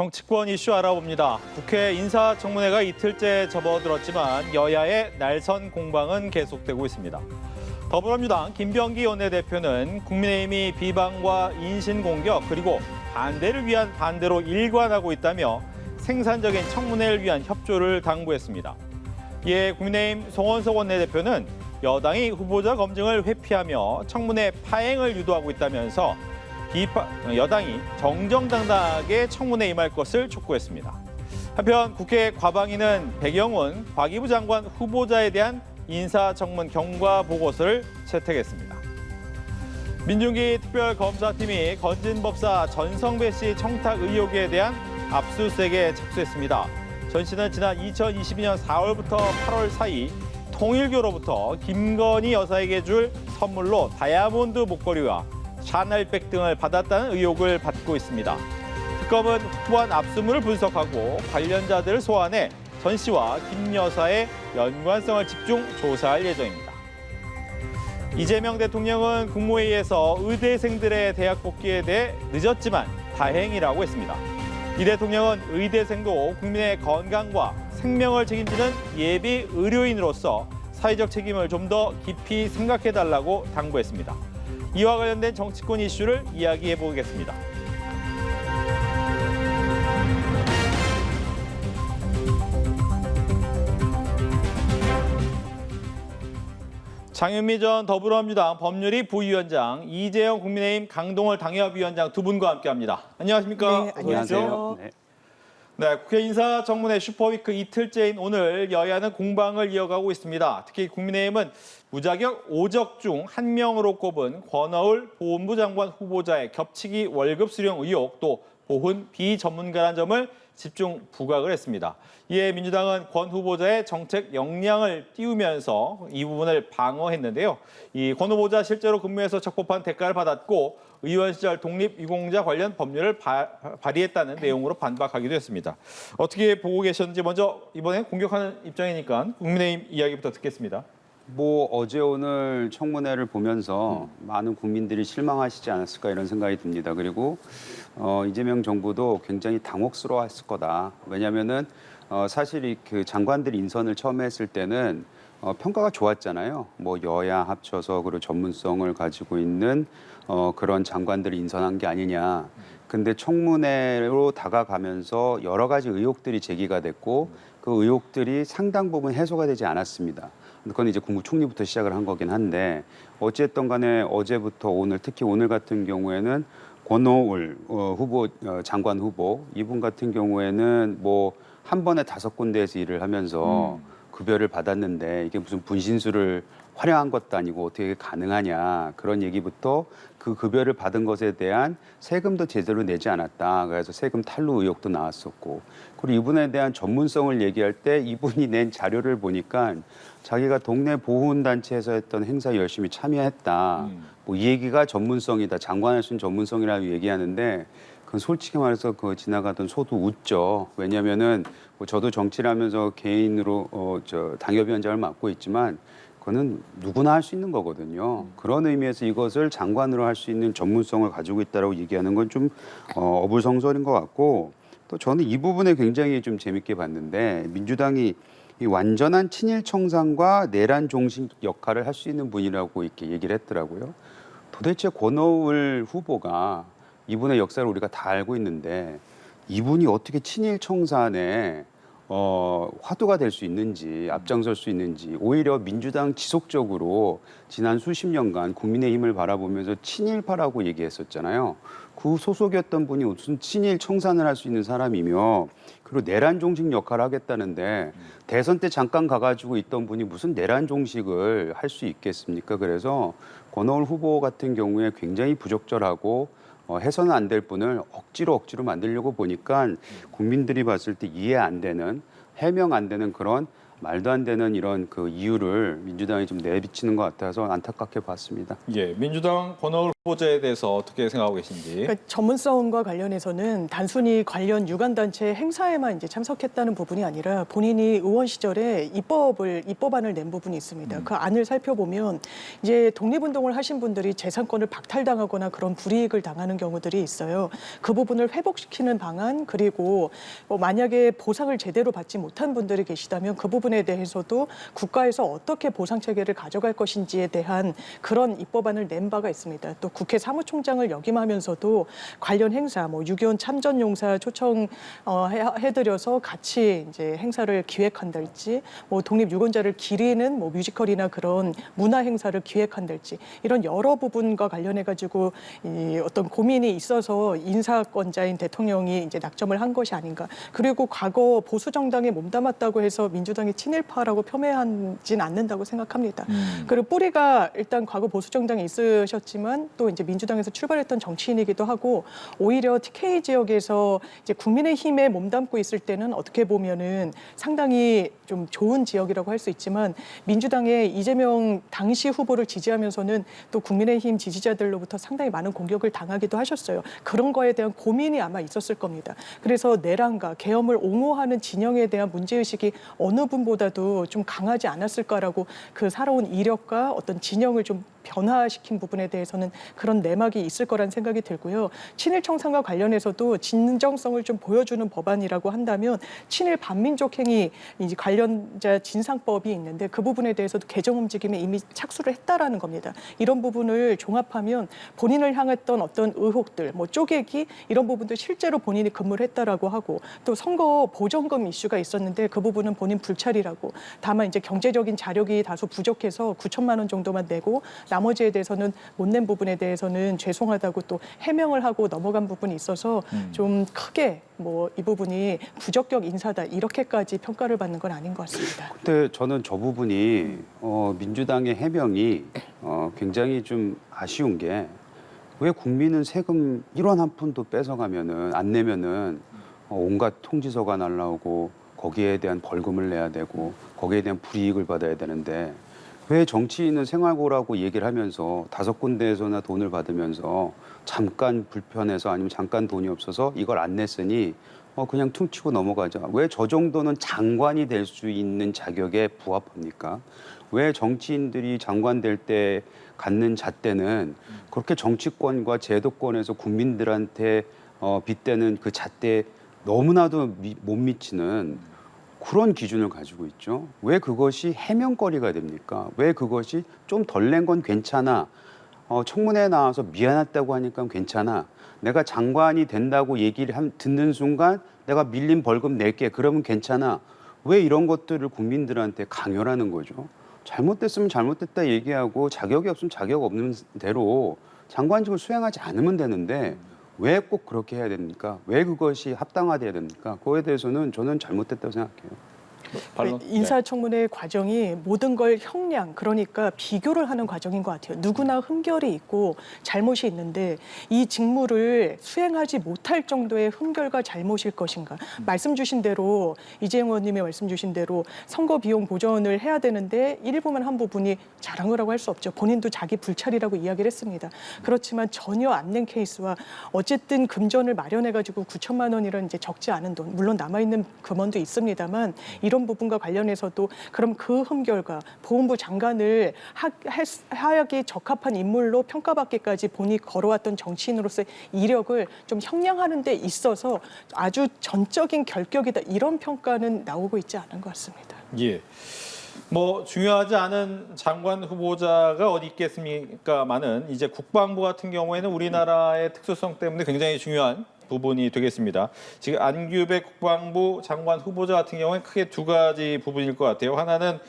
정치권 이슈 알아봅니다. 국회 인사청문회가 이틀째 접어들었지만 여야의 날선 공방은 계속되고 있습니다. 더불어민주당 김병기 원내대표는 국민의힘이 비방과 인신공격 그리고 반대를 위한 반대로 일관하고 있다며 생산적인 청문회를 위한 협조를 당부했습니다. 이에 국민의힘 송원석 원내대표는 여당이 후보자 검증을 회피하며 청문회 파행을 유도하고 있다면서 여당이 정정당당하게 청문회에 임할 것을 촉구했습니다. 한편 국회 과방위는 백영훈 과기부 장관 후보자에 대한 인사청문 경과 보고서를 채택했습니다. 민중기 특별검사팀이 건진법사 전성배 씨 청탁 의혹에 대한 압수수색에 착수했습니다. 전 씨는 지난 2022년 4월부터 8월 사이 통일교로부터 김건희 여사에게 줄 선물로 다이아몬드 목걸이와 샤넬백 등을 받았다는 의혹을 받고 있습니다. 특검은 후보안 압수물을 분석하고 관련자들을 소환해 전 씨와 김 여사의 연관성을 집중 조사할 예정입니다. 이재명 대통령은 국무회의에서 의대생들의 대학 복귀에 대해 늦었지만 다행이라고 했습니다. 이 대통령은 의대생도 국민의 건강과 생명을 책임지는 예비 의료인으로서 사회적 책임을 좀 더 깊이 생각해달라고 당부했습니다. 이와 관련된 정치권 이슈를 이야기해 보겠습니다. 장윤미 전 더불어민주당 법률위 부위원장, 이재영 국민의힘 강동월 당협위원장 두 분과 함께합니다. 안녕하십니까? 네, 안녕하세요. 네, 국회 인사청문회 슈퍼위크 이틀째인 오늘 여야는 공방을 이어가고 있습니다. 특히 국민의힘은 무자격 5적 중 한 명으로 꼽은 권어울 보훈부 장관 후보자의 겹치기 월급 수령 의혹 또 보훈 비전문가라는 점을 집중 부각을 했습니다. 이에 민주당은 권 후보자의 정책 역량을 띄우면서 이 부분을 방어했는데요. 이 권 후보자 실제로 근무해서 적법한 대가를 받았고 의원 시절 독립유공자 관련 법률을 발의했다는 내용으로 반박하기도 했습니다. 어떻게 보고 계셨는지 먼저 이번에 공격하는 입장이니까 국민의힘 이야기부터 듣겠습니다. 어제 오늘 청문회를 보면서 많은 국민들이 실망하시지 않았을까 이런 생각이 듭니다. 그리고 이재명 정부도 굉장히 당혹스러워했을 거다. 왜냐하면은 사실 그 장관들 인선을 처음에 했을 때는 평가가 좋았잖아요. 여야 합쳐서 그리고 전문성을 가지고 있는 그런 장관들을 인선한 게 아니냐. 근데 청문회로 다가가면서 여러 가지 의혹들이 제기가 됐고 그 의혹들이 상당 부분 해소가 되지 않았습니다. 그건 이제 국무총리부터 시작을 한 거긴 한데 어찌됐든 간에 어제부터 오늘 특히 오늘 같은 경우에는 권오울 후보 장관 후보 이분 같은 경우에는 한 번에 5군데에서 일을 하면서 급여를 받았는데 이게 무슨 분신술을 활용한 것도 아니고 어떻게 가능하냐 그런 얘기부터 그 급여를 받은 것에 대한 세금도 제대로 내지 않았다. 그래서 세금 탈루 의혹도 나왔었고 그리고 이분에 대한 전문성을 얘기할 때 이분이 낸 자료를 보니까 자기가 동네 보훈단체에서 했던 행사에 열심히 참여했다. 이 얘기가 전문성이다. 장관할 수 있는 전문성이라고 얘기하는데 그건 솔직히 말해서 그 지나가던 소도 웃죠. 왜냐하면은 저도 정치를 하면서 개인으로 당협위원장을 맡고 있지만 그거는 누구나 할 수 있는 거거든요. 그런 의미에서 이것을 장관으로 할 수 있는 전문성을 가지고 있다라고 얘기하는 건 좀 어불성설인 것 같고 또 저는 이 부분에 굉장히 좀 재밌게 봤는데 민주당이 이 완전한 친일 청산과 내란 종식 역할을 할 수 있는 분이라고 이렇게 얘기를 했더라고요. 도대체 권오울 후보가 이분의 역사를 우리가 다 알고 있는데 이분이 어떻게 친일 청산에 화두가 될 수 있는지 앞장설 수 있는지 오히려 민주당 지속적으로 지난 수십 년간 국민의힘을 바라보면서 친일파라고 얘기했었잖아요. 그 소속이었던 분이 무슨 친일 청산을 할 수 있는 사람이며 그리고 내란 종식 역할을 하겠다는데 대선 때 잠깐 가가지고 있던 분이 무슨 내란 종식을 할 수 있겠습니까? 그래서 권오울 후보 같은 경우에 굉장히 부적절하고 해서는 안 될 분을 억지로 만들려고 보니까 국민들이 봤을 때 이해 안 되는 해명 안 되는 그런 말도 안 되는 이런 그 이유를 민주당이 좀 내비치는 것 같아서 안타깝게 봤습니다. 예, 민주당 권오울 후보자에 대해서 어떻게 생각하고 계신지. 그러니까 전문성과 관련해서는 단순히 관련 유관단체 행사에만 이제 참석했다는 부분이 아니라 본인이 의원 시절에 입법안을 낸 부분이 있습니다. 그 안을 살펴보면 이제 독립운동을 하신 분들이 재산권을 박탈당하거나 그런 불이익을 당하는 경우들이 있어요. 그 부분을 회복시키는 방안, 그리고 뭐 만약에 보상을 제대로 받지 못한 분들이 계시다면 그 부분에 대해서도 국가에서 어떻게 보상 체계를 가져갈 것인지에 대한 그런 입법안을 낸 바가 있습니다. 또 국회 사무총장을 역임하면서도 관련 행사, 뭐 6.25 참전용사 해드려서 같이 이제 행사를 기획한달지, 뭐 독립유권자를 기리는 뭐 뮤지컬이나 그런 문화 행사를 기획한달지, 이런 여러 부분과 관련해 가지고 이 어떤 고민이 있어서 인사권자인 대통령이 이제 낙점을 한 것이 아닌가. 그리고 과거 보수 정당에 몸담았다고 해서 민주당이 친일파라고 폄훼하진 않는다고 생각합니다. 그리고 뿌리가 일단 과거 보수 정당에 있으셨지만 또 이제 민주당에서 출발했던 정치인이기도 하고, 오히려 TK 지역에서 이제 국민의힘에 몸담고 있을 때는 어떻게 보면은 상당히 좀 좋은 지역이라고 할 수 있지만, 민주당의 이재명 당시 후보를 지지하면서는 또 국민의힘 지지자들로부터 상당히 많은 공격을 당하기도 하셨어요. 그런 거에 대한 고민이 아마 있었을 겁니다. 그래서 내란과 계엄을 옹호하는 진영에 대한 문제의식이 어느 분보다도 좀 강하지 않았을까라고, 그 살아온 이력과 어떤 진영을 좀 변화시킨 부분에 대해서는 그런 내막이 있을 거란 생각이 들고요. 친일 청산과 관련해서도 진정성을 좀 보여주는 법안이라고 한다면 친일 반민족 행위 이제 관련자 진상법이 있는데, 그 부분에 대해서도 개정 움직임에 이미 착수를 했다라는 겁니다. 이런 부분을 종합하면 본인을 향했던 어떤 의혹들, 뭐 쪼개기, 이런 부분도 실제로 본인이 근무를 했다라고 하고, 또 선거 보전금 이슈가 있었는데 그 부분은 본인 불찰이라고, 다만 이제 경제적인 자력이 다소 부족해서 9천만 원 정도만 내고 나머지에 대해서는 못 낸 부분에 대해서는 죄송하다고 또 해명을 하고 넘어간 부분이 있어서 좀 크게 뭐 이 부분이 부적격 인사다 이렇게까지 평가를 받는 건 아닌 것 같습니다. 근데 저는 저 부분이 민주당의 해명이 굉장히 좀 아쉬운 게, 왜 국민은 세금 1원 한 푼도 뺏어가면은 안 내면은 온갖 통지서가 날라오고 거기에 대한 벌금을 내야 되고 거기에 대한 불이익을 받아야 되는데, 왜 정치인은 생활고라고 얘기를 하면서 5군데에서나 돈을 받으면서 잠깐 불편해서 아니면 잠깐 돈이 없어서 이걸 안 냈으니 그냥 퉁치고 넘어가자. 왜 저 정도는 장관이 될 수 있는 자격에 부합합니까? 왜 정치인들이 장관 될 때 갖는 잣대는 그렇게 정치권과 제도권에서 국민들한테 빗대는 그 잣대에 너무나도 못 미치는 그런 기준을 가지고 있죠. 왜 그것이 해명거리가 됩니까? 왜 그것이 좀 덜 낸 건 괜찮아. 청문회에 나와서 미안했다고 하니까 괜찮아. 내가 장관이 된다고 얘기를 듣는 순간 내가 밀린 벌금 낼게. 그러면 괜찮아. 왜 이런 것들을 국민들한테 강요하는 거죠? 잘못됐으면 잘못됐다 얘기하고 자격이 없으면 자격 없는 대로 장관직을 수행하지 않으면 되는데 왜 꼭 그렇게 해야 됩니까? 왜 그것이 합당화돼야 됩니까? 그거에 대해서는 저는 잘못됐다고 생각해요. 인사청문회 과정이 모든 걸 형량, 그러니까 비교를 하는 과정인 것 같아요. 누구나 흠결이 있고 잘못이 있는데 이 직무를 수행하지 못할 정도의 흠결과 잘못일 것인가. 말씀 주신 대로, 이재용 의원님의 말씀 주신 대로 선거 비용 보전을 해야 되는데 일부만 한 부분이 잘한 거라고 할 수 없죠. 본인도 자기 불찰이라고 이야기를 했습니다. 그렇지만 전혀 안 낸 케이스와 어쨌든 금전을 마련해가지고 9천만 원이라는 이제 적지 않은 돈, 물론 남아있는 금원도 있습니다만, 이런 부분과 관련해서도 그럼 그 흠결과 보훈부 장관을 하야기 적합한 인물로 평가받기까지 본인이 걸어왔던 정치인으로서의 이력을 좀 형량하는 데 있어서 아주 전적인 결격이다, 이런 평가는 나오고 있지 않은 것 같습니다. 예. 뭐 중요하지 않은 장관 후보자가 어디 있겠습니까만은, 이제 국방부 같은 경우에는 우리나라의 특수성 때문에 굉장히 중요한 부분이 되겠습니다. 지금 안규백 국방부 장관 후보자 같은 경우에 크게 두 가지 부분일 것 같아요. 하나는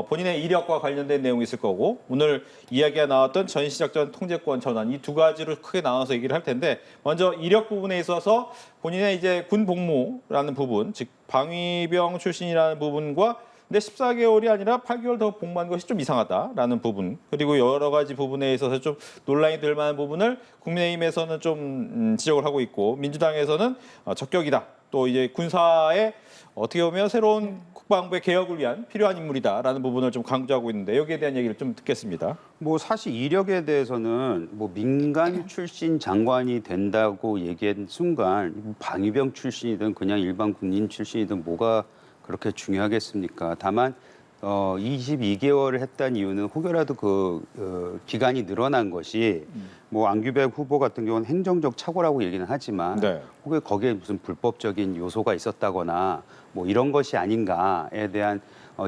본인의 이력과 관련된 내용이 있을 거고, 오늘 이야기가 나왔던 전시작전 통제권 전환, 이 두 가지로 크게 나눠서 얘기를 할 텐데, 먼저 이력 부분에 있어서 본인의 이제 군 복무라는 부분, 즉 방위병 출신이라는 부분과, 근데 14개월이 아니라 8개월 더 복무한 것이 좀 이상하다라는 부분, 그리고 여러 가지 부분에 있어서 좀 논란이 될 만한 부분을 국민의힘에서는 좀 지적을 하고 있고, 민주당에서는 적격이다, 또 이제 군사의 어떻게 보면 새로운 국방부의 개혁을 위한 필요한 인물이다라는 부분을 좀 강조하고 있는데 여기에 대한 얘기를 좀 듣겠습니다. 뭐 사실 이력에 대해서는 뭐 민간 출신 장관이 된다고 얘기한 순간 방위병 출신이든 그냥 일반 군인 출신이든 뭐가 그렇게 중요하겠습니까? 다만 22개월을 했다는 이유는 혹여라도 기간이 늘어난 것이 뭐 안규백 후보 같은 경우는 행정적 착오라고 얘기는 하지만 네. 혹여 거기에 무슨 불법적인 요소가 있었다거나 뭐 이런 것이 아닌가에 대한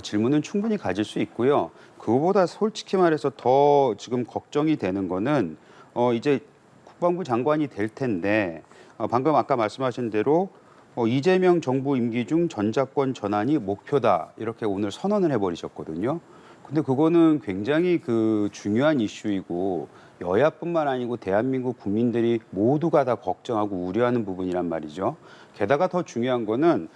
질문은 충분히 가질 수 있고요. 그거보다 솔직히 말해서 더 지금 걱정이 되는 거는 이제 국방부 장관이 될 텐데 방금 아까 말씀하신 대로 이재명 정부 임기 중 전자권 전환이 목표다 이렇게 오늘 선언을 해버리셨거든요. 근데 그거는 굉장히 중요한 이슈이고 여야뿐만 아니고 대한민국 국민들이 모두가 다 걱정하고 우려하는 부분이란 말이죠. 게다가 더 중요한 거는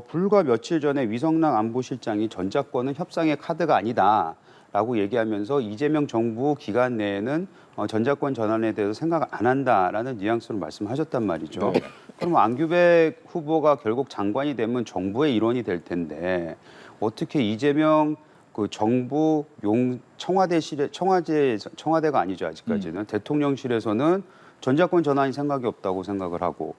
불과 며칠 전에 위성락 안보실장이 전자권은 협상의 카드가 아니다라고 얘기하면서 이재명 정부 기간 내에는 전자권 전환에 대해서 생각 안 한다라는 뉘앙스로 말씀하셨단 말이죠. 네. 그럼 안규백 후보가 결국 장관이 되면 정부의 일원이 될 텐데 어떻게 이재명 정부 청와대가 아니죠 아직까지는 대통령실에서는 전자권 전환이 생각이 없다고 생각을 하고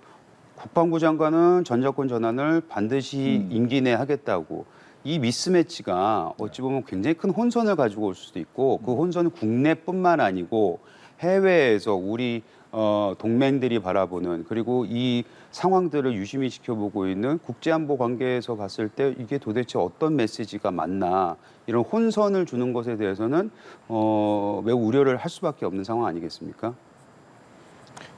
국방부 장관은 전자권 전환을 반드시 임기 내에 하겠다고 이 미스매치가 어찌 보면 굉장히 큰 혼선을 가지고 올 수도 있고 그 혼선은 국내뿐만 아니고 해외에서 우리 동맹들이 바라보는 그리고 이 상황들을 유심히 지켜보고 있는 국제안보 관계에서 봤을 때 이게 도대체 어떤 메시지가 맞나 이런 혼선을 주는 것에 대해서는 매우 우려를 할 수밖에 없는 상황 아니겠습니까?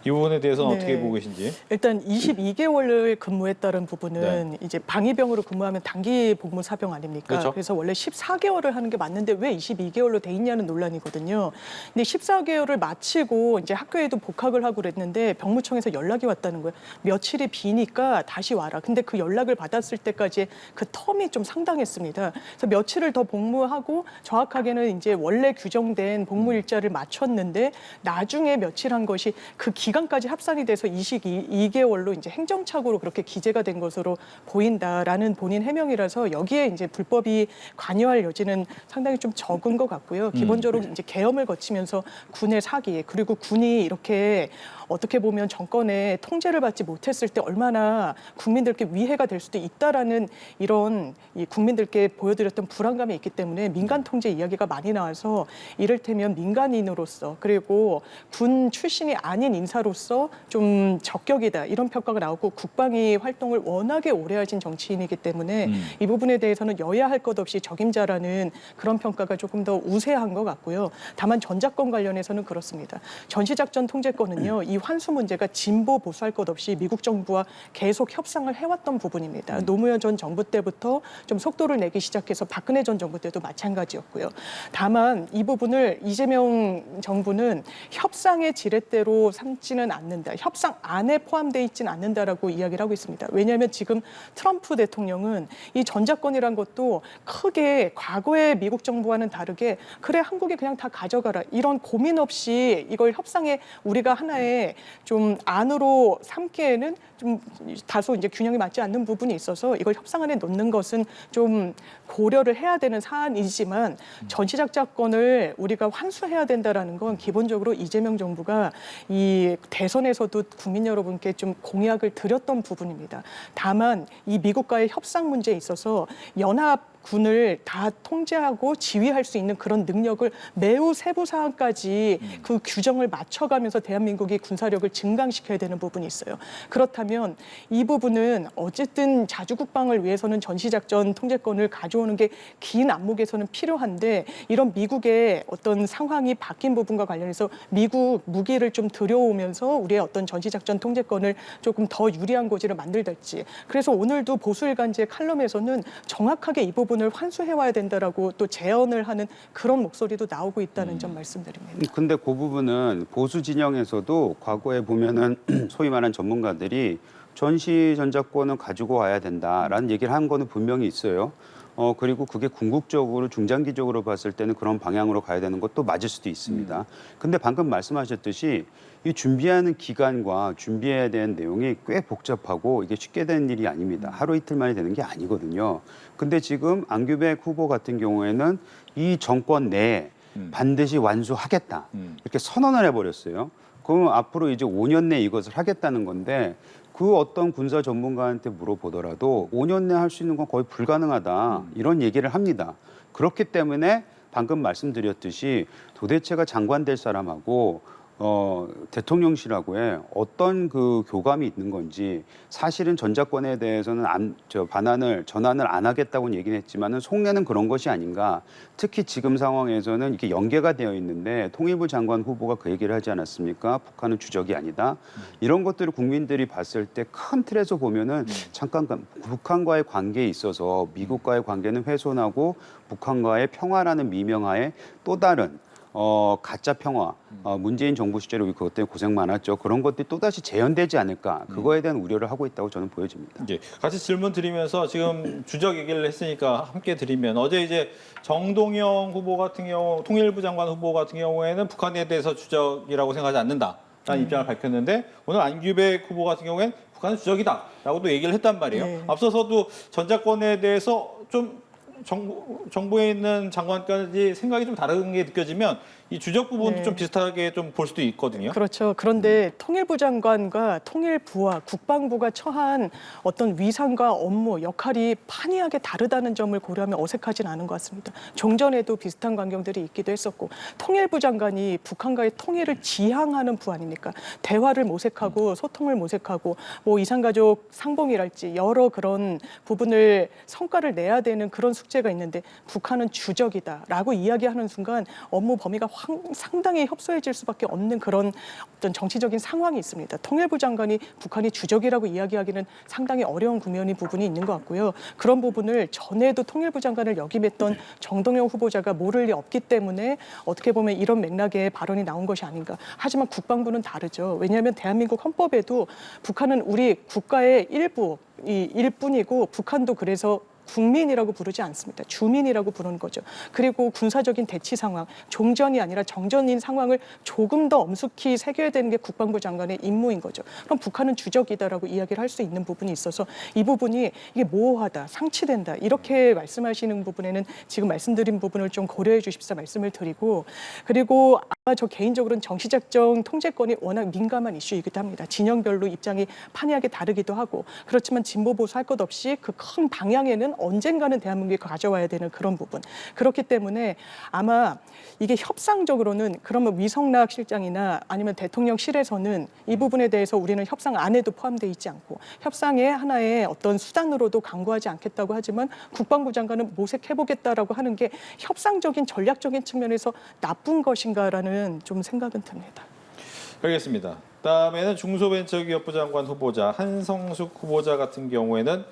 이 부분에 대해서는 네. 어떻게 보고 계신지? 일단 22개월을 근무했다는 부분은 네. 이제 방위병으로 근무하면 단기 복무 사병 아닙니까? 그렇죠. 그래서 원래 14개월을 하는 게 맞는데 왜 22개월로 돼 있냐는 논란이거든요. 근데 14개월을 마치고 이제 학교에도 복학을 하고 그랬는데 병무청에서 연락이 왔다는 거예요. 며칠이 비니까 다시 와라. 근데 그 연락을 받았을 때까지 그 텀이 좀 상당했습니다. 그래서 며칠을 더 복무하고 정확하게는 이제 원래 규정된 복무 일자를 마쳤는데 나중에 며칠 한 것이 그 기간까지 합산이 돼서 22개월로 이제 행정착오로 그렇게 기재가 된 것으로 보인다라는 본인 해명이라서 여기에 이제 불법이 관여할 여지는 상당히 좀 적은 것 같고요. 기본적으로 이제 계엄을 거치면서 군의 사기 그리고 군이 이렇게 어떻게 보면 정권의 통제를 받지 못했을 때 얼마나 국민들께 위해가 될 수도 있다라는 이런 이 국민들께 보여드렸던 불안감이 있기 때문에 민간 통제 이야기가 많이 나와서 이를테면 민간인으로서 그리고 군 출신이 아닌 인사로서 좀 적격이다 이런 평가가 나오고 국방위 활동을 워낙에 오래 하신 정치인이기 때문에 이 부분에 대해서는 여야 할 것 없이 적임자라는 그런 평가가 조금 더 우세한 것 같고요. 다만 전자권 관련해서는 그렇습니다. 전시작전 통제권은요. 이 환수 문제가 진보 보수할 것 없이 미국 정부와 계속 협상을 해왔던 부분입니다. 노무현 전 정부 때부터 좀 속도를 내기 시작해서 박근혜 전 정부 때도 마찬가지였고요. 다만 이 부분을 이재명 정부는 협상의 지렛대로 삼지는 않는다. 협상 안에 포함되어 있지는 않는다라고 이야기를 하고 있습니다. 왜냐하면 지금 트럼프 대통령은 이 전자권이란 것도 크게 과거의 미국 정부와는 다르게 그래 한국이 그냥 다 가져가라 이런 고민 없이 이걸 협상에 우리가 하나의 좀 안으로 삼기에는 좀 다소 이제 균형이 맞지 않는 부분이 있어서 이걸 협상 안에 넣는 것은 좀 고려를 해야 되는 사안이지만 전시작전권을 우리가 환수해야 된다라는 건 기본적으로 이재명 정부가 이 대선에서도 국민 여러분께 좀 공약을 드렸던 부분입니다. 다만 이 미국과의 협상 문제에 있어서 연합 군을 다 통제하고 지휘할 수 있는 그런 능력을 매우 세부 사항까지 그 규정을 맞춰가면서 대한민국이 군사력을 증강시켜야 되는 부분이 있어요. 그렇다면 이 부분은 어쨌든 자주국방을 위해서는 전시작전 통제권을 가져오는 게 긴 안목에서는 필요한데 이런 미국의 어떤 상황이 바뀐 부분과 관련해서 미국 무기를 좀 들여오면서 우리의 어떤 전시작전 통제권을 조금 더 유리한 고지를 만들달지. 그래서 오늘도 보수일간지의 칼럼에서는 정확하게 이 부분을 환수해와야 된다라고 또 제언을 하는 그런 목소리도 나오고 있다는 점 말씀드립니다. 근데 그 부분은 보수 진영에서도 과거에 보면은 소위 말하는 전문가들이 전시 전자권은 가지고 와야 된다라는 얘기를 한 거는 분명히 있어요. 그리고 그게 궁극적으로 중장기적으로 봤을 때는 그런 방향으로 가야 되는 것도 맞을 수도 있습니다. 근데 방금 말씀하셨듯이 이 준비하는 기간과 준비해야 되는 내용이 꽤 복잡하고 이게 쉽게 되는 일이 아닙니다. 하루 이틀 만에 되는 게 아니거든요. 근데 지금 안규백 후보 같은 경우에는 이 정권 내에 반드시 완수하겠다 이렇게 선언을 해버렸어요. 그럼 앞으로 이제 5년 내에 이것을 하겠다는 건데 그 어떤 군사 전문가한테 물어보더라도 5년 내에 할 수 있는 건 거의 불가능하다 이런 얘기를 합니다. 그렇기 때문에 방금 말씀드렸듯이 도대체가 장관 될 사람하고 대통령실하고에 어떤 그 교감이 있는 건지 사실은 전작권에 대해서는 전환을 안 하겠다고는 얘기는 했지만은 속내는 그런 것이 아닌가. 특히 지금 상황에서는 이렇게 연계가 되어 있는데 통일부 장관 후보가 그 얘기를 하지 않았습니까? 북한은 주적이 아니다. 이런 것들을 국민들이 봤을 때 큰 틀에서 보면은 잠깐 북한과의 관계에 있어서 미국과의 관계는 훼손하고 북한과의 평화라는 미명하에 또 다른 가짜 평화, 문재인 정부 시절에 우리 그것 때문에 고생 많았죠. 그런 것들이 또다시 재현되지 않을까. 그거에 대한 우려를 하고 있다고 저는 보여집니다. 예, 같이 질문 드리면서 지금 주적 얘기를 했으니까 함께 드리면 어제 이제 정동영 후보 같은 경우 통일부 장관 후보 같은 경우에는 북한에 대해서 주적이라고 생각하지 않는다라는 입장을 밝혔는데 오늘 안규백 후보 같은 경우에는 북한은 주적이다라고도 얘기를 했단 말이에요. 네. 앞서서도 전작권에 대해서 좀 정부에 있는 장관까지 생각이 좀 다른 게 느껴지면 이 주적 부분도 네. 좀 비슷하게 좀 볼 수도 있거든요. 그렇죠. 그런데 통일부 장관과 통일부와 국방부가 처한 어떤 위상과 업무, 역할이 판이하게 다르다는 점을 고려하면 어색하진 않은 것 같습니다. 종전에도 비슷한 광경들이 있기도 했었고 통일부 장관이 북한과의 통일을 지향하는 부 아닙니까? 대화를 모색하고 소통을 모색하고 뭐 이산가족 상봉이랄지 여러 그런 부분을 성과를 내야 되는 그런 숙제가 있는데 북한은 주적이다라고 이야기하는 순간 업무 범위가 상당히 협소해질 수밖에 없는 그런 어떤 정치적인 상황이 있습니다. 통일부 장관이 북한이 주적이라고 이야기하기는 상당히 어려운 국면이 부분이 있는 것 같고요. 그런 부분을 전에도 통일부 장관을 역임했던 정동영 후보자가 모를 리 없기 때문에 어떻게 보면 이런 맥락의 발언이 나온 것이 아닌가. 하지만 국방부는 다르죠. 왜냐하면 대한민국 헌법에도 북한은 우리 국가의 일뿐이고 북한도 그래서 국민이라고 부르지 않습니다. 주민이라고 부르는 거죠. 그리고 군사적인 대치 상황, 종전이 아니라 정전인 상황을 조금 더 엄숙히 새겨야 되는 게 국방부 장관의 임무인 거죠. 그럼 북한은 주적이다라고 이야기를 할 수 있는 부분이 있어서 이 부분이 이게 모호하다, 상치된다 이렇게 말씀하시는 부분에는 지금 말씀드린 부분을 좀 고려해 주십사 말씀을 드리고 그리고 아마 저 개인적으로는 정치작전 통제권이 워낙 민감한 이슈이기도 합니다. 진영별로 입장이 판이하게 다르기도 하고 그렇지만 진보 보수 할 것 없이 그 큰 방향에는 언젠가는 대한민국이 가져와야 되는 그런 부분. 그렇기 때문에 아마 이게 협상적으로는 그러면 위성락 실장이나 아니면 대통령실에서는 이 부분에 대해서 우리는 협상 안에도 포함되어 있지 않고 협상의 하나의 어떤 수단으로도 강구하지 않겠다고 하지만 국방부 장관은 모색해보겠다라고 하는 게 협상적인 전략적인 측면에서 나쁜 것인가라는 좀 생각은 듭니다. 알겠습니다. 다음에는 중소벤처기업부 장관 후보자 한성숙 후보자 같은 경우에는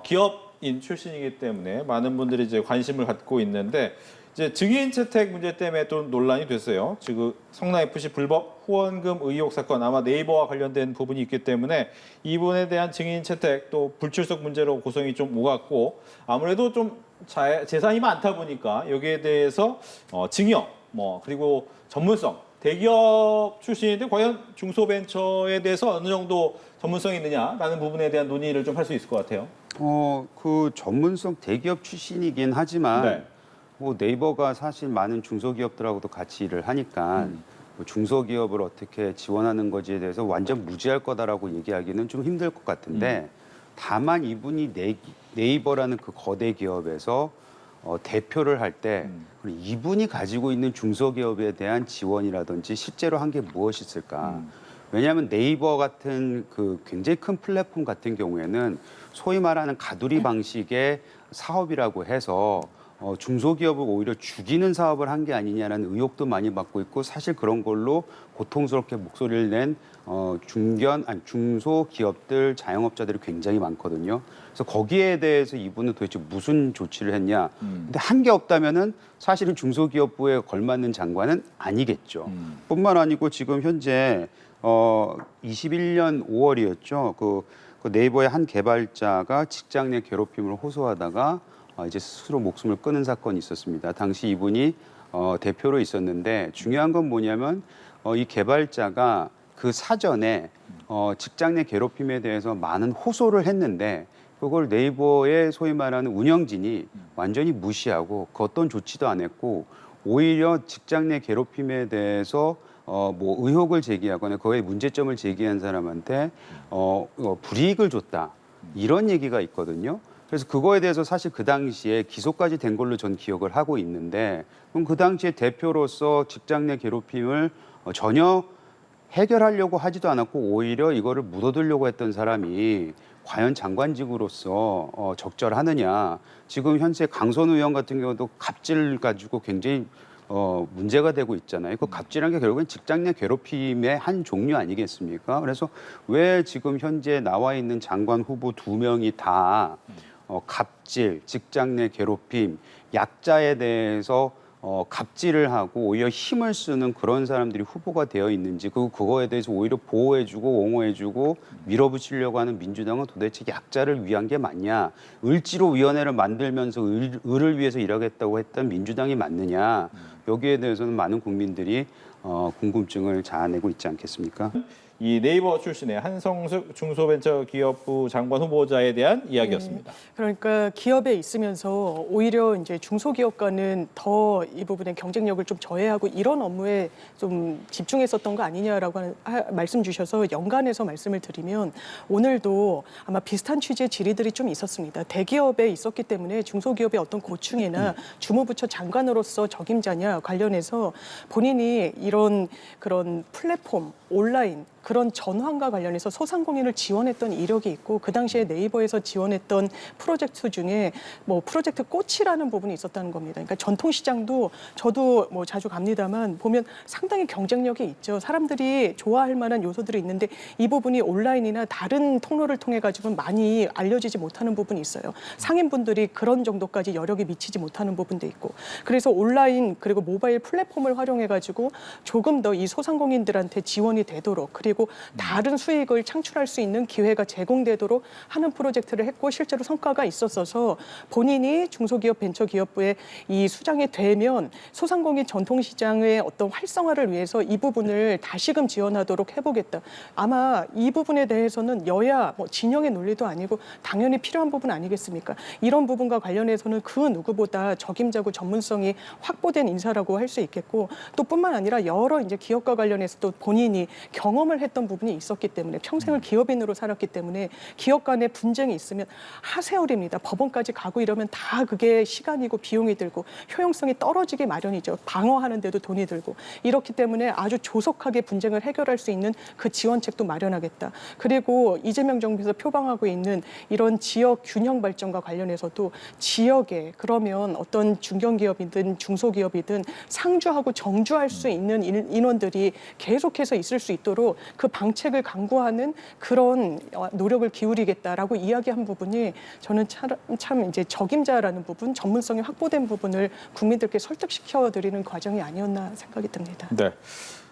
기업인 출신이기 때문에 많은 분들이 이제 관심을 갖고 있는데 이제 증인 채택 문제 때문에 또 논란이 됐어요. 지금 성남 FC 불법 후원금 의혹 사건 아마 네이버와 관련된 부분이 있기 때문에 이분에 대한 증인 채택 또 불출석 문제로 고성이 좀 오갔고 아무래도 좀 재산이 많다 보니까 여기에 대해서 증여 그리고 전문성 대기업 출신인데 과연 중소벤처에 대해서 어느 정도 전문성이 있느냐라는 부분에 대한 논의를 좀 할 수 있을 것 같아요. 그 전문성 대기업 출신이긴 하지만 네. 뭐 네이버가 사실 많은 중소기업들하고도 같이 일을 하니까 뭐 중소기업을 어떻게 지원하는 거지에 대해서 완전 무지할 거다라고 얘기하기는 좀 힘들 것 같은데 다만 이분이 네이버라는 그 거대 기업에서 대표를 할 때 이분이 가지고 있는 중소기업에 대한 지원이라든지 실제로 한 게 무엇이 있을까? 왜냐하면 네이버 같은 그 굉장히 큰 플랫폼 같은 경우에는 소위 말하는 가두리 방식의 사업이라고 해서 중소기업을 오히려 죽이는 사업을 한 게 아니냐라는 의혹도 많이 받고 있고 사실 그런 걸로 고통스럽게 목소리를 낸 중소기업들 자영업자들이 굉장히 많거든요. 그래서 거기에 대해서 이분은 도대체 무슨 조치를 했냐. 근데 한 게 없다면은 사실은 중소기업부에 걸맞는 장관은 아니겠죠. 뿐만 아니고 지금 현재 21년 5월이었죠. 그 네이버의 한 개발자가 직장 내 괴롭힘을 호소하다가 이제 스스로 목숨을 끊은 사건이 있었습니다. 당시 이분이 대표로 있었는데 중요한 건 뭐냐면 이 개발자가 그 사전에 직장 내 괴롭힘에 대해서 많은 호소를 했는데 그걸 네이버의 소위 말하는 운영진이 완전히 무시하고 그 어떤 조치도 안 했고 오히려 직장 내 괴롭힘에 대해서 뭐 의혹을 제기하거나 거기에 문제점을 제기한 사람한테 불이익을 줬다 이런 얘기가 있거든요. 그래서 그거에 대해서 사실 그 당시에 기소까지 된 걸로 전 기억을 하고 있는데 그럼 그 당시에 대표로서 직장 내 괴롭힘을 전혀 해결하려고 하지도 않았고 오히려 이거를 묻어두려고 했던 사람이 과연 장관직으로서 적절하느냐. 지금 현재 강선 의원 같은 경우도 갑질 가지고 굉장히 문제가 되고 있잖아요. 그 갑질한 게 결국엔 직장 내 괴롭힘의 한 종류 아니겠습니까? 그래서 왜 지금 현재 나와 있는 장관 후보 2명이 다 갑질, 직장 내 괴롭힘, 약자에 대해서 갑질을 하고 오히려 힘을 쓰는 그런 사람들이 후보가 되어 있는지 그거에 대해서 오히려 보호해주고 옹호해주고 밀어붙이려고 하는 민주당은 도대체 약자를 위한 게 맞냐? 을지로위원회를 만들면서 을을 위해서 일하겠다고 했던 민주당이 맞느냐? 여기에 대해서는 많은 국민들이 궁금증을 자아내고 있지 않겠습니까? 이 네이버 출신의 한성숙 중소벤처기업부 장관 후보자에 대한 이야기였습니다. 그러니까 기업에 있으면서 오히려 이제 중소기업과는 더 이 부분에 경쟁력을 좀 저해하고 이런 업무에 좀 집중했었던 거 아니냐라고 말씀 주셔서 연관해서 말씀을 드리면 오늘도 아마 비슷한 취지의 질의들이 좀 있었습니다. 대기업에 있었기 때문에 중소기업의 어떤 고충이나 주무부처 장관으로서 적임자냐 관련해서 본인이 이런 그런 플랫폼 온라인 그런 전환과 관련해서 소상공인을 지원했던 이력이 있고 그 당시에 네이버에서 지원했던 프로젝트 중에 뭐 프로젝트 꽃이라는 부분이 있었다는 겁니다. 그러니까 전통시장도 저도 뭐 자주 갑니다만 보면 상당히 경쟁력이 있죠. 사람들이 좋아할 만한 요소들이 있는데 이 부분이 온라인이나 다른 통로를 통해 가지고는 많이 알려지지 못하는 부분이 있어요. 상인분들이 그런 정도까지 여력이 미치지 못하는 부분도 있고 그래서 온라인 그리고 모바일 플랫폼을 활용해 가지고 조금 더 이 소상공인들한테 지원이 되도록 그리고 다른 수익을 창출할 수 있는 기회가 제공되도록 하는 프로젝트를 했고 실제로 성과가 있었어서 본인이 중소기업 벤처기업부의 이 수장이 되면 소상공인 전통시장의 어떤 활성화를 위해서 이 부분을 다시금 지원하도록 해보겠다. 아마 이 부분에 대해서는 여야 뭐 진영의 논리도 아니고 당연히 필요한 부분 아니겠습니까? 이런 부분과 관련해서는 그 누구보다 적임자고 전문성이 확보된 인사라고 할 수 있겠고 또 뿐만 아니라 여러 이제 기업과 관련해서 또 본인이 경험을 했던 부분이 있었기 때문에 평생을 기업인으로 살았기 때문에 기업 간의 분쟁이 있으면 하세월입니다. 법원까지 가고 이러면 다 그게 시간이고 비용이 들고 효용성이 떨어지기 마련이죠. 방어하는 데도 돈이 들고 이렇기 때문에 아주 조속하게 분쟁을 해결할 수 있는 그 지원책도 마련하겠다. 그리고 이재명 정부에서 표방하고 있는 이런 지역 균형 발전과 관련해서도 지역에 그러면 어떤 중견기업이든 중소기업이든 상주하고 정주할 수 있는 인원들이 계속해서 있을 수 있도록 그 방책을 강구하는 그런 노력을 기울이겠다라고 이야기한 부분이 저는 참 이제 적임자라는 부분, 전문성이 확보된 부분을 국민들께 설득시켜 드리는 과정이 아니었나 생각이 듭니다. 네.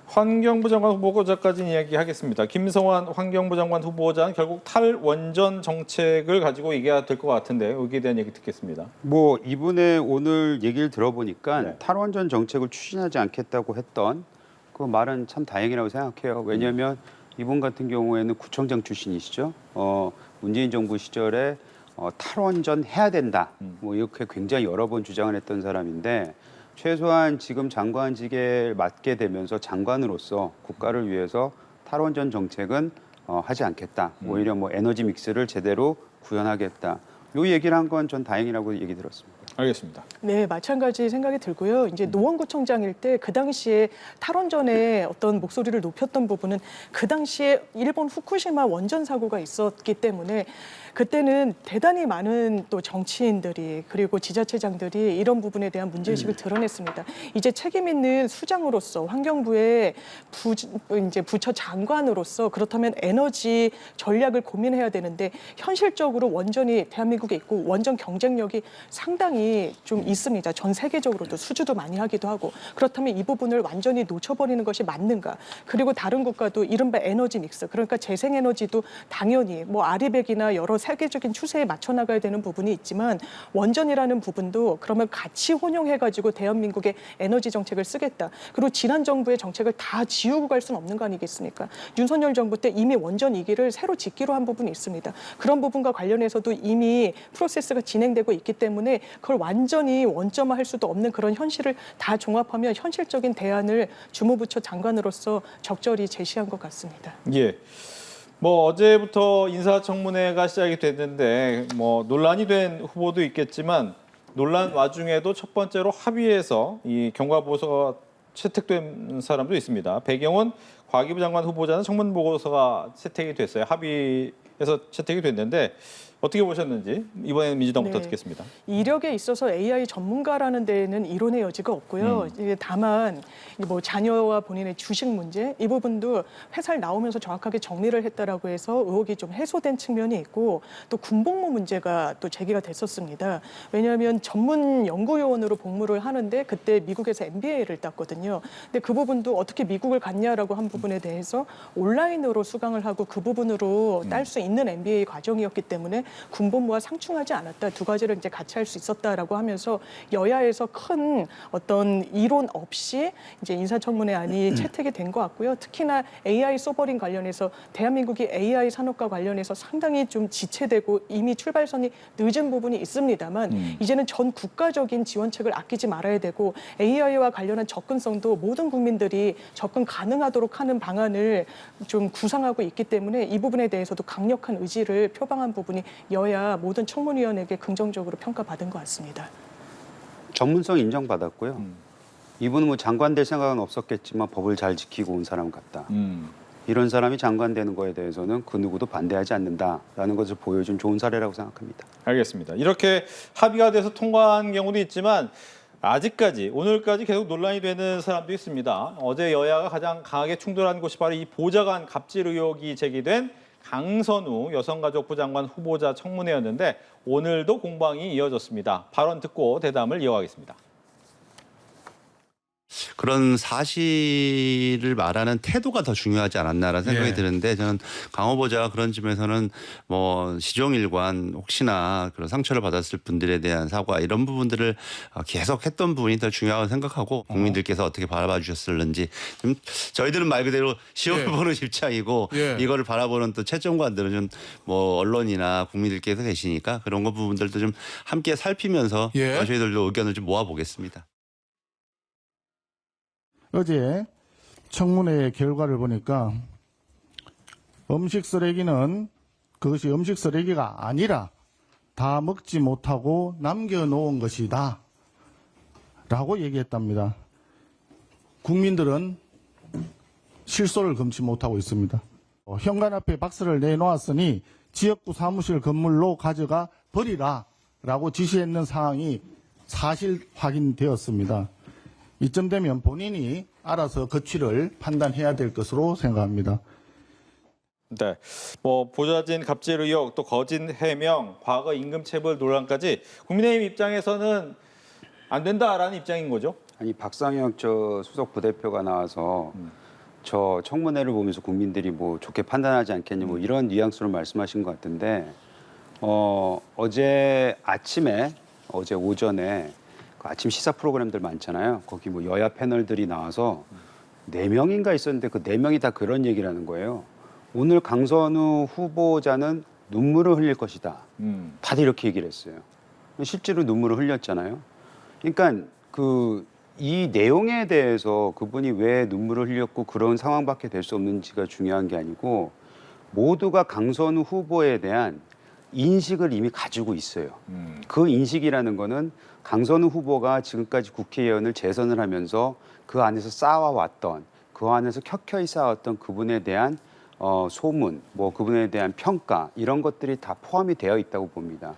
환경부 장관 후보자까지 이야기하겠습니다. 김성환 환경부 장관 후보자는 결국 탈원전 정책을 가지고 얘기가 될 것 같은데 여기에 대한 얘기 듣겠습니다. 뭐 이분의 오늘 얘기를 들어보니까 네. 탈원전 정책을 추진하지 않겠다고 했던 그 말은 참 다행이라고 생각해요. 왜냐하면 이분 같은 경우에는 구청장 출신이시죠. 문재인 정부 시절에 탈원전 해야 된다. 뭐 이렇게 굉장히 여러 번 주장을 했던 사람인데 최소한 지금 장관직에 맡게 되면서 장관으로서 국가를 위해서 탈원전 정책은 하지 않겠다. 오히려 뭐 에너지 믹스를 제대로 구현하겠다. 요 얘기를 한 건 전 다행이라고 얘기 들었습니다. 알겠습니다. 네, 마찬가지 생각이 들고요. 이제 노원구청장일 때 그 당시에 탈원전에 어떤 목소리를 높였던 부분은 그 당시에 일본 후쿠시마 원전 사고가 있었기 때문에 그때는 대단히 많은 또 정치인들이 그리고 지자체장들이 이런 부분에 대한 문제의식을 드러냈습니다. 이제 책임 있는 수장으로서 환경부의 이제 부처 장관으로서 그렇다면 에너지 전략을 고민해야 되는데 현실적으로 원전이 대한민국에 있고 원전 경쟁력이 상당히 부분이 좀 있습니다. 전 세계적으로도 수주도 많이 하기도 하고. 그렇다면 이 부분을 완전히 놓쳐버리는 것이 맞는가? 그리고 다른 국가도 이른바 에너지 믹스, 그러니까 재생에너지도 당연히 뭐 아리백이나 여러 세계적인 추세에 맞춰 나가야 되는 부분이 있지만 원전이라는 부분도 그러면 같이 혼용해가지고 대한민국의 에너지 정책을 쓰겠다. 그리고 지난 정부의 정책을 다 지우고 갈 수는 없는 거 아니겠습니까? 윤석열 정부 때 이미 원전 2기를 새로 짓기로 한 부분이 있습니다. 그런 부분과 관련해서도 이미 프로세스가 진행되고 있기 때문에 그걸 완전히 원점화할 수도 없는 그런 현실을 다 종합하면 현실적인 대안을 주무부처 장관으로서 적절히 제시한 것 같습니다. 예. 뭐 어제부터 인사청문회가 시작이 됐는데 뭐 논란이 된 후보도 있겠지만 논란 와중에도 첫 번째로 합의해서 이 경과보고서가 채택된 사람도 있습니다. 배경은 과기부 장관 후보자는 청문 보고서가 채택이 됐어요. 합의해서 채택이 됐는데 어떻게 보셨는지 이번에는 민주당부터 네. 듣겠습니다. 이력에 있어서 AI 전문가라는 데에는 이론의 여지가 없고요. 이게 다만 뭐 자녀와 본인의 주식 문제 이 부분도 회사를 나오면서 정확하게 정리를 했다라고 해서 의혹이 좀 해소된 측면이 있고 또 군복무 문제가 또 제기가 됐었습니다. 왜냐하면 전문 연구요원으로 복무를 하는데 그때 미국에서 MBA를 땄거든요. 근데 그 부분도 어떻게 미국을 갔냐라고 한 부분에 대해서 온라인으로 수강을 하고 그 부분으로 딸 수 있는 MBA 과정이었기 때문에 군복무와 상충하지 않았다. 두 가지를 이제 같이 할 수 있었다라고 하면서 여야에서 큰 어떤 이론 없이 이제 인사청문회안이 채택이 된 것 같고요. 특히나 AI 서버링 관련해서 대한민국이 AI 산업과 관련해서 상당히 좀 지체되고 이미 출발선이 늦은 부분이 있습니다만 이제는 전 국가적인 지원책을 아끼지 말아야 되고 AI와 관련한 접근성도 모든 국민들이 접근 가능하도록 하는 방안을 좀 구상하고 있기 때문에 이 부분에 대해서도 강력한 의지를 표방한 부분이 여야 모든 청문위원에게 긍정적으로 평가받은 것 같습니다. 전문성 인정받았고요. 이분은 뭐 장관 될 생각은 없었겠지만 법을 잘 지키고 온 사람 같다. 이런 사람이 장관 되는 거에 대해서는 그 누구도 반대하지 않는다라는 것을 보여준 좋은 사례라고 생각합니다. 알겠습니다. 이렇게 합의가 돼서 통과한 경우도 있지만 아직까지 오늘까지 계속 논란이 되는 사람도 있습니다. 어제 여야가 가장 강하게 충돌한 곳이 바로 이 보좌관 갑질 의혹이 제기된 강선우 여성가족부 장관 후보자 청문회였는데 오늘도 공방이 이어졌습니다. 발언 듣고 대담을 이어가겠습니다. 그런 사실을 말하는 태도가 더 중요하지 않았나라는 생각이 드는데 저는 강 후보자가 그런 점에서는 뭐 시종일관 혹시나 그런 상처를 받았을 분들에 대한 사과 이런 부분들을 계속 했던 부분이 더 중요하다고 생각하고 국민들께서 어떻게 바라봐 주셨을는지 좀 저희들은 말 그대로 시험을 보는 입장이고 이거를 바라보는 또 채점관들은 좀 뭐 언론이나 국민들께서 계시니까 그런 거 부분들도 좀 함께 살피면서 저희들도 의견을 좀 모아보겠습니다. 어제 청문회 결과를 보니까 음식 쓰레기는 그것이 음식 쓰레기가 아니라 다 먹지 못하고 남겨놓은 것이다 라고 얘기했답니다. 국민들은 실소를 금치 못하고 있습니다. 현관 앞에 박스를 내놓았으니 지역구 사무실 건물로 가져가 버리라 라고 지시했는 상황이 사실 확인되었습니다. 이쯤 되면 본인이 알아서 거취를 판단해야 될 것으로 생각합니다. 네, 뭐 보좌진 갑질 의혹, 또 거짓 해명, 과거 임금체불 논란까지 국민의힘 입장에서는 안 된다라는 입장인 거죠? 아니 박상혁 저 수석 부대표가 나와서 저 청문회를 보면서 국민들이 뭐 좋게 판단하지 않겠냐 뭐 이런 뉘앙스로 말씀하신 것 같은데 어제 아침에 어제 오전에 그 아침 시사 프로그램들 많잖아요. 거기 뭐 여야 패널들이 나와서 4명인가 있었는데 그 4명이 다 그런 얘기를 하는 거예요. 오늘 강선우 후보자는 눈물을 흘릴 것이다. 다들 이렇게 얘기를 했어요. 실제로 눈물을 흘렸잖아요. 그러니까 이 내용에 대해서 그분이 왜 눈물을 흘렸고 그런 상황밖에 될 수 없는지가 중요한 게 아니고 모두가 강선우 후보에 대한 인식을 이미 가지고 있어요. 그 인식이라는 거는 강선우 후보가 지금까지 국회의원을 재선을 하면서 그 안에서 쌓아왔던 그 안에서 켜켜이 쌓았던 그분에 대한 소문, 뭐 그분에 대한 평가 이런 것들이 다 포함이 되어 있다고 봅니다.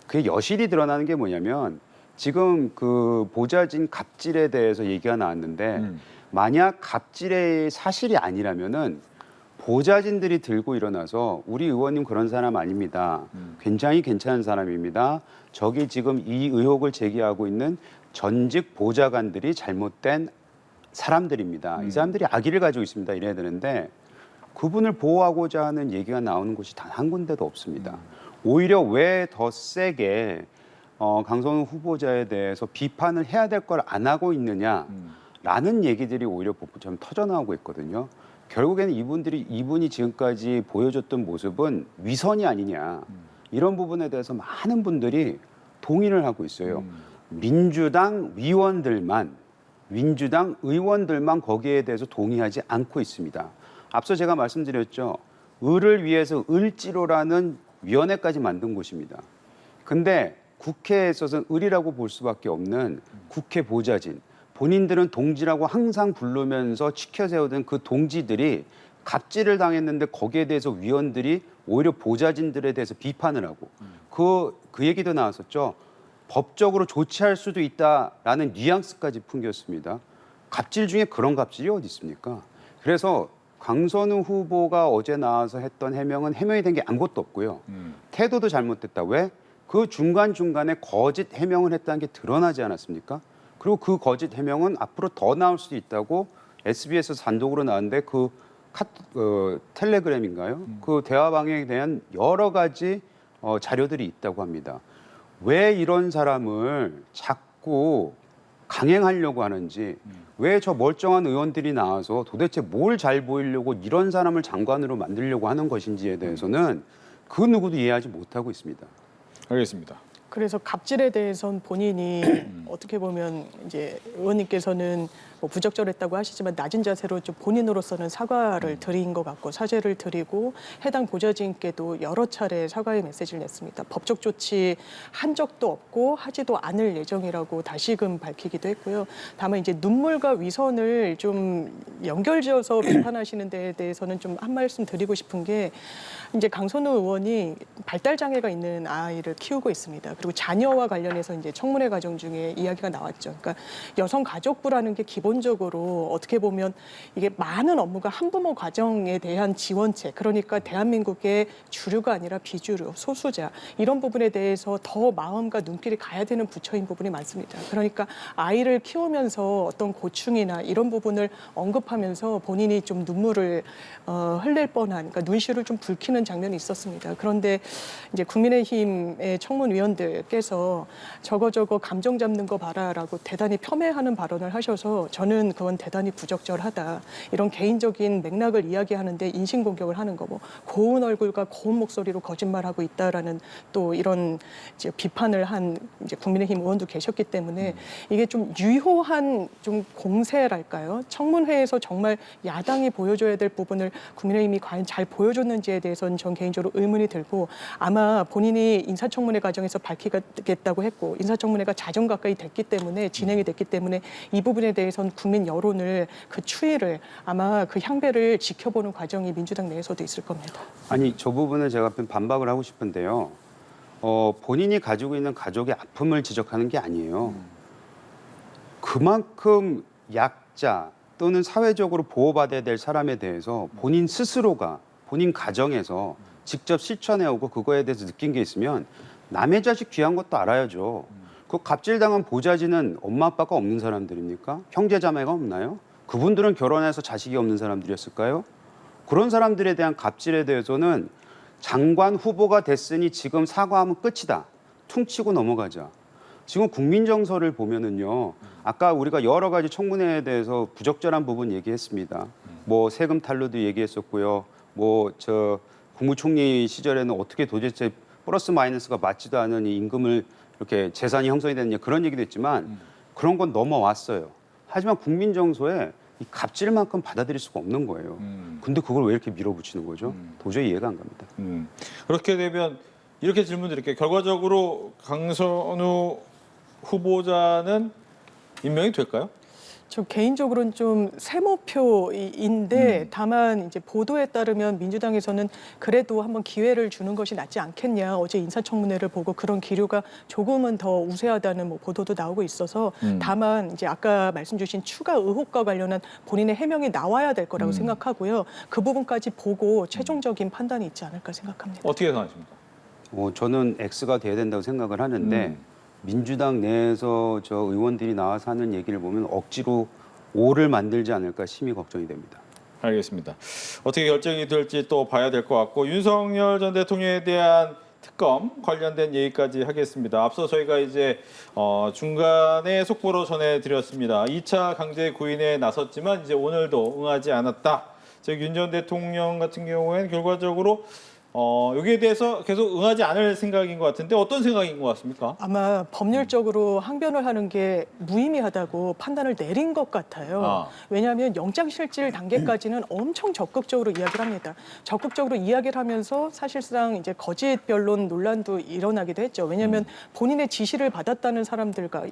그게 여실히 드러나는 게 뭐냐면 지금 그 보좌진 갑질에 대해서 얘기가 나왔는데 만약 갑질의 사실이 아니라면은 보좌진들이 들고 일어나서 우리 의원님 그런 사람 아닙니다. 굉장히 괜찮은 사람입니다. 저기 지금 이 의혹을 제기하고 있는 전직 보좌관들이 잘못된 사람들입니다. 이 사람들이 악의를 가지고 있습니다. 이래야 되는데 그분을 보호하고자 하는 얘기가 나오는 곳이 단 한 군데도 없습니다. 오히려 왜 더 세게 강선우 후보자에 대해서 비판을 해야 될 걸 안 하고 있느냐라는 얘기들이 오히려 좀 터져나오고 있거든요. 결국에는 이분이 지금까지 보여줬던 모습은 위선이 아니냐 이런 부분에 대해서 많은 분들이 동의를 하고 있어요. 민주당 의원들만 거기에 대해서 동의하지 않고 있습니다. 앞서 제가 말씀드렸죠. 을을 위해서 을지로라는 위원회까지 만든 곳입니다. 근데 국회에 있어서는 을이라고 볼 수밖에 없는 국회 보좌진, 본인들은 동지라고 항상 부르면서 지켜세우던 그 동지들이 갑질을 당했는데 거기에 대해서 위원들이 오히려 보좌진들에 대해서 비판을 하고 그 얘기도 나왔었죠. 법적으로 조치할 수도 있다라는 뉘앙스까지 풍겼습니다. 갑질 중에 그런 갑질이 어디 있습니까? 그래서 강선우 후보가 어제 나와서 했던 해명은 해명이 된 게 아무것도 없고요. 태도도 잘못됐다. 왜? 그 중간중간에 거짓 해명을 했다는 게 드러나지 않았습니까? 그리고 그 거짓 해명은 앞으로 더 나올 수도 있다고 SBS에서 단독으로 나왔는데 텔레그램인가요? 그 대화방에 대한 여러 가지 자료들이 있다고 합니다. 왜 이런 사람을 자꾸 강행하려고 하는지, 왜 저 멀쩡한 의원들이 나와서 도대체 뭘 잘 보이려고 이런 사람을 장관으로 만들려고 하는 것인지에 대해서는 그 누구도 이해하지 못하고 있습니다. 알겠습니다. 그래서 갑질에 대해서는 본인이 어떻게 보면 이제 의원님께서는 뭐 부적절했다고 하시지만 낮은 자세로 좀 본인으로서는 사과를 드린 것 같고 사죄를 드리고 해당 보좌진께도 여러 차례 사과의 메시지를 냈습니다. 법적 조치 한 적도 없고 하지도 않을 예정이라고 다시금 밝히기도 했고요. 다만 이제 눈물과 위선을 좀 연결지어서 비판하시는 데에 대해서는 좀 한 말씀 드리고 싶은 게 이제 강선우 의원이 발달 장애가 있는 아이를 키우고 있습니다. 그리고 자녀와 관련해서 이제 청문회 과정 중에 이야기가 나왔죠. 그러니까 여성가족부라는 게 기본적으로 어떻게 보면 이게 많은 업무가 한부모 가정에 대한 지원책, 그러니까 대한민국의 주류가 아니라 비주류, 소수자 이런 부분에 대해서 더 마음과 눈길이 가야 되는 부처인 부분이 많습니다. 그러니까 아이를 키우면서 어떤 고충이나 이런 부분을 언급하면서 본인이 좀 눈물을 흘릴 뻔한, 그러니까 눈시울을 좀 붉히는 장면이 있었습니다. 그런데 이제 국민의힘의 청문위원들께서 저거 감정 잡는 거 봐라라고 대단히 폄훼하는 발언을 하셔서 저는 그건 대단히 부적절하다. 이런 개인적인 맥락을 이야기하는데 인신공격을 하는 거, 뭐 고운 얼굴과 고운 목소리로 거짓말하고 있다라는 또 이런 이제 비판을 한 이제 국민의힘 의원도 계셨기 때문에 이게 좀 유효한 좀 공세랄까요? 청문회에서 정말 야당이 보여줘야 될 부분을 국민의힘이 과연 잘 보여줬는지에 대해서는 전 개인적으로 의문이 들고 아마 본인이 인사청문회 과정에서 밝히겠다고 했고 인사청문회가 자정 가까이 됐기 때문에 진행이 됐기 때문에 이 부분에 대해서는 국민 여론을 그 추이를 아마 그 향배를 지켜보는 과정이 민주당 내에서도 있을 겁니다. 아니 저 부분은 제가 반박을 하고 싶은데요. 본인이 가지고 있는 가족의 아픔을 지적하는 게 아니에요. 그만큼 약자 또는 사회적으로 보호받아야 될 사람에 대해서 본인 스스로가 본인 가정에서 직접 실천해오고 그거에 대해서 느낀 게 있으면 남의 자식 귀한 것도 알아야죠. 그 갑질당한 보좌진은 엄마 아빠가 없는 사람들입니까? 형제 자매가 없나요? 그분들은 결혼해서 자식이 없는 사람들이었을까요? 그런 사람들에 대한 갑질에 대해서는 장관 후보가 됐으니 지금 사과하면 끝이다. 퉁치고 넘어가자. 지금 국민정서를 보면은요. 아까 우리가 여러 가지 청문회에 대해서 부적절한 부분 얘기했습니다. 뭐 세금 탈루도 얘기했었고요. 뭐 저 국무총리 시절에는 어떻게 도대체 플러스 마이너스가 맞지도 않은 이 임금을 이렇게 재산이 형성이 됐냐 그런 얘기도 했지만 그런 건 넘어왔어요. 하지만 국민정서에 이 갑질만큼 받아들일 수가 없는 거예요. 근데 그걸 왜 이렇게 밀어붙이는 거죠? 도저히 이해가 안 갑니다. 그렇게 되면 이렇게 질문 드릴게요. 결과적으로 강선우 후보자는 임명이 될까요? 저 개인적으로는 좀 세모표인데 다만 이제 보도에 따르면 민주당에서는 그래도 한번 기회를 주는 것이 낫지 않겠냐. 어제 인사청문회를 보고 그런 기류가 조금은 더 우세하다는 뭐 보도도 나오고 있어서 다만 이제 아까 말씀 주신 추가 의혹과 관련한 본인의 해명이 나와야 될 거라고 생각하고요. 그 부분까지 보고 최종적인 판단이 있지 않을까 생각합니다. 어떻게 생각하십니까? 저는 X가 돼야 된다고 생각을 하는데 민주당 내에서 저 의원들이 나와서 하는 얘기를 보면 억지로 O를 만들지 않을까 심히 걱정이 됩니다. 알겠습니다. 어떻게 결정이 될지 또 봐야 될 것 같고 윤석열 전 대통령에 대한 특검 관련된 얘기까지 하겠습니다. 앞서 저희가 이제 중간에 속보로 전해드렸습니다. 2차 강제 구인에 나섰지만 이제 오늘도 응하지 않았다. 즉 윤 전 대통령 같은 경우에는 결과적으로 여기에 대해서 계속 응하지 않을 생각인 것 같은데 어떤 생각인 것 같습니까? 아마 법률적으로 항변을 하는 게 무의미하다고 판단을 내린 것 같아요. 왜냐하면 영장실질 단계까지는 엄청 적극적으로 이야기를 합니다. 적극적으로 이야기를 하면서 사실상 이제 거짓 변론 논란도 일어나기도 했죠. 왜냐하면 본인의 지시를 받았다는 사람들과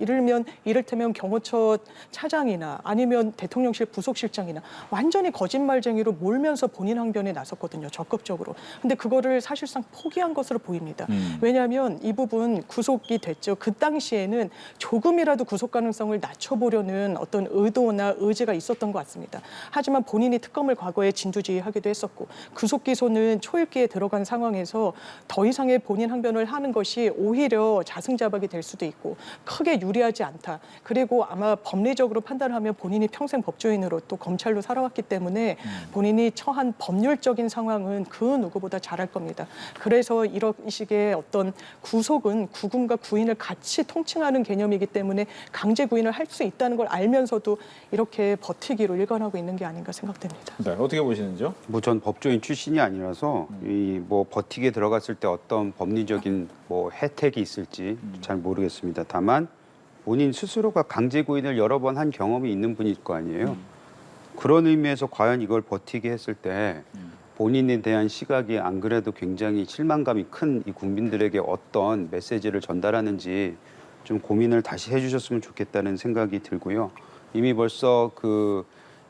이를테면 경호처 차장이나 아니면 대통령실 부속실장이나 완전히 거짓말쟁이로 몰면서 본인 항변에 나섰거든요. 적극적으로. 근데 그거를 사실상 포기한 것으로 보입니다. 왜냐하면 이 부분 구속이 됐죠. 그 당시에는 조금이라도 구속 가능성을 낮춰보려는 어떤 의도나 의지가 있었던 것 같습니다. 하지만 본인이 특검을 과거에 진두지휘하기도 했었고 구속 기소는 초읽기에 들어간 상황에서 더 이상의 본인 항변을 하는 것이 오히려 자승자박이 될 수도 있고 크게 유리하지 않다. 그리고 아마 법리적으로 판단하면 본인이 평생 법조인으로 또 검찰로 살아왔기 때문에 본인이 처한 법률적인 상황은 그 누구보다 잘할 겁니다. 그래서 이런 식의 어떤 구속은 구금과 구인을 같이 통칭하는 개념이기 때문에 강제 구인을 할 수 있다는 걸 알면서도 이렇게 버티기로 일관하고 있는 게 아닌가 생각됩니다. 네, 어떻게 보시는지요? 뭐 전 법조인 출신이 아니라서 이 뭐 버티게 들어갔을 때 어떤 법리적인 뭐 혜택이 있을지 잘 모르겠습니다. 다만 본인 스스로가 강제 구인을 여러 번 한 경험이 있는 분일 거 아니에요. 그런 의미에서 과연 이걸 버티게 했을 때 본인에 대한 시각이 안 그래도 굉장히 실망감이 큰 이 국민들에게 어떤 메시지를 전달하는지 좀 고민을 다시 해주셨으면 좋겠다는 생각이 들고요. 이미 벌써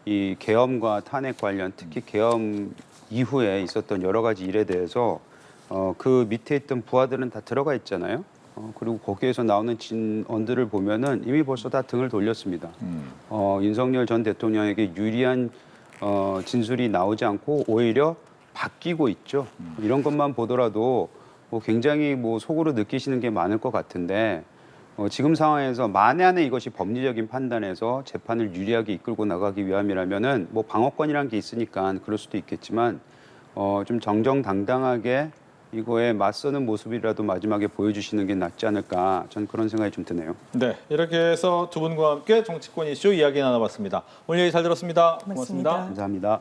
이 계엄과 탄핵 관련 특히 계엄 이후에 있었던 여러 가지 일에 대해서 그 밑에 있던 부하들은 다 들어가 있잖아요. 그리고 거기에서 나오는 진언들을 보면은 이미 벌써 다 등을 돌렸습니다. 윤석열 전 대통령에게 유리한 진술이 나오지 않고 오히려 바뀌고 있죠. 이런 것만 보더라도 뭐 굉장히 뭐 속으로 느끼시는 게 많을 것 같은데 지금 상황에서 만에 안에 이것이 법리적인 판단에서 재판을 유리하게 이끌고 나가기 위함이라면은 뭐 방어권이라는 게 있으니까 그럴 수도 있겠지만 좀 정정당당하게 이거에 맞서는 모습이라도 마지막에 보여주시는 게 낫지 않을까 저는 그런 생각이 좀 드네요. 네, 이렇게 해서 두 분과 함께 정치권 이슈 이야기 나눠봤습니다. 오늘 얘기 잘 들었습니다. 고맙습니다. 감사합니다.